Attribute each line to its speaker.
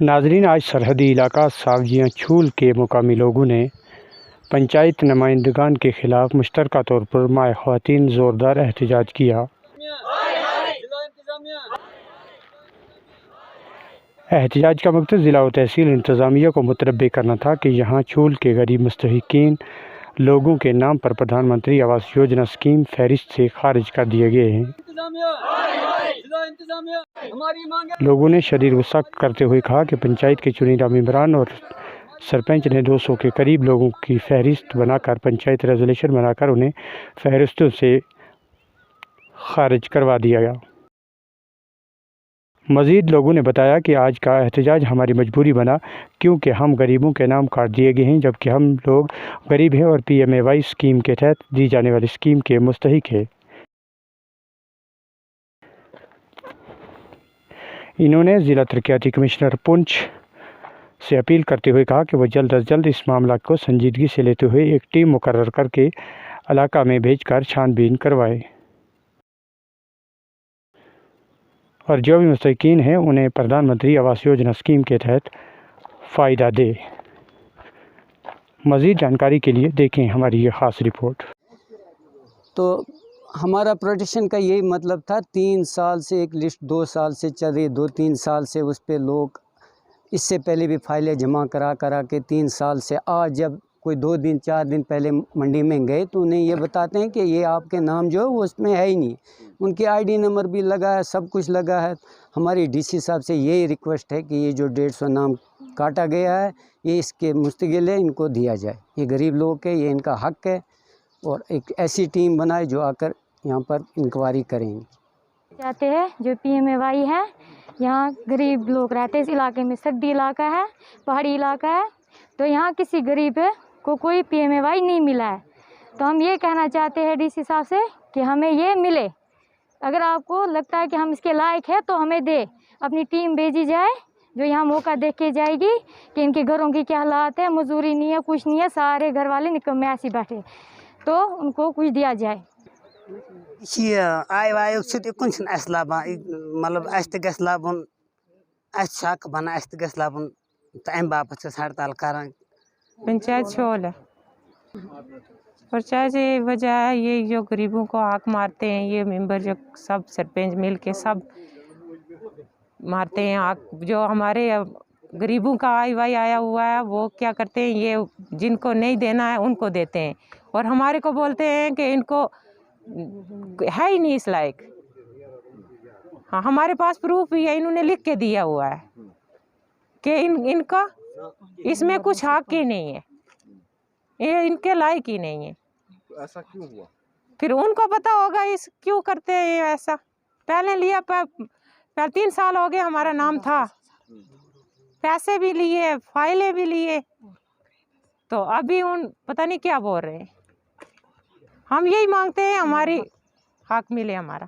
Speaker 1: नाजरीन, आज सरहदी इलाका सावजियाँ छूल के मुकामी लोगों ने पंचायत नुमाइंदगान के खिलाफ मुश्तरका तौर पर माए ख़वातीन ज़ोरदार एहतजाज किया। एहतजाज का मकसद ज़िला व तहसील इंतज़ामिया को मुतरब्बे करना था कि यहाँ छूल के गरीब मुस्तहिकीन लोगों के नाम पर प्रधानमंत्री आवास योजना स्कीम फहरिस्त से खारिज कर दिए गए हैं। लोगों ने शदीद गुस्सा करते हुए कहा कि पंचायत के चुनिंदा मेंबरान और सरपंच ने 200 के करीब लोगों की फहरिस्त बनाकर पंचायत रेजोल्यूशन बनाकर उन्हें फहरिस्तों से खारिज करवा दिया गया। मज़ीद लोगों ने बताया कि आज का एहतजाज हमारी मजबूरी बना, क्योंकि हम गरीबों के नाम काट दिए गए हैं, जबकि हम लोग गरीब हैं और PMAY स्कीम के तहत दी जाने वाली स्कीम के मुस्तहिक हैं। इन्होंने ज़िला तरक्याती कमिश्नर पुंछ से अपील करते हुए कहा कि वह जल्द अज जल्द इस मामला को संजीदगी से लेते हुए एक टीम मुकर्रर करके इलाका में भेजकर छानबीन करवाए और जो भी मुस्तहिकीन हैं उन्हें प्रधानमंत्री आवास योजना स्कीम के तहत फ़ायदा दे। मज़ीद जानकारी के लिए देखें हमारी ये ख़ास रिपोर्ट।
Speaker 2: तो हमारा प्रोटेक्शन का यही मतलब था। 3 साल से एक लिस्ट 2 साल से चल रही, 2-3 साल से उस पे लोग इससे पहले भी फाइलें जमा करा के 3 साल से आज जब कोई 2 दिन 4 दिन पहले मंडी में गए तो उन्हें ये बताते हैं कि ये आपके नाम जो है वो उसमें है ही नहीं। उनकी ID नंबर भी लगा है, सब कुछ लगा है। हमारी DC साहब से यही रिक्वेस्ट है कि ये जो 150 नाम काटा गया है ये इसके मुस्तकिल है, इनको दिया जाए। ये गरीब लोगों के, ये इनका हक है और एक ऐसी टीम बनाए जो आकर यहाँ पर इंक्वायरी करेंगे।
Speaker 3: चाहते हैं जो PMAY है, यहाँ गरीब लोग रहते हैं। इस इलाके में सर्दी इलाका है, पहाड़ी इलाका है, तो यहाँ किसी गरीब को कोई PMAY नहीं मिला है। तो हम ये कहना चाहते हैं DC साहब से कि हमें ये मिले। अगर आपको लगता है कि हम इसके लायक है तो हमें दे, अपनी टीम भेजी जाए जो यहाँ मौका देख के जाएगी कि इनके घरों की क्या हालात है, मजदूरी नहीं है, कुछ नहीं है, सारे घर वाले निकम्मे ऐसे बैठे, तो उनको कुछ दिया जाए।
Speaker 4: आय वाय मतलब गस लबन शक बना गस लबन तो अम बापत हड़ताल कर।
Speaker 5: पंचायत छोल है पंचायत ये वजह है, ये जो गरीबों को आँख मारते हैं, ये मेंबर जो सब सरपंच मिल के सब मारते हैं आँख। जो हमारे गरीबों का आय वाई आया हुआ है वो क्या करते हैं, ये जिनको नहीं देना है उनको देते हैं और हमारे को बोलते हैं कि इनको है ही नहीं इस लायक। हाँ, हमारे पास प्रूफ भी है, इन्होंने लिख के दिया हुआ है कि इनका इसमें कुछ हक ही नहीं है, ये इनके लायक ही नहीं है।
Speaker 6: ऐसा क्यों हुआ?
Speaker 5: फिर उनको पता होगा इस क्यों करते हैं ये ऐसा। पहले लिया, पहले 3 साल हो गए हमारा नाम था, पैसे भी लिए, फाइलें भी लिए, तो अभी उन पता नहीं क्या बोल रहे हैं। हम यही मांगते हैं हमारी हक मिले हमारा।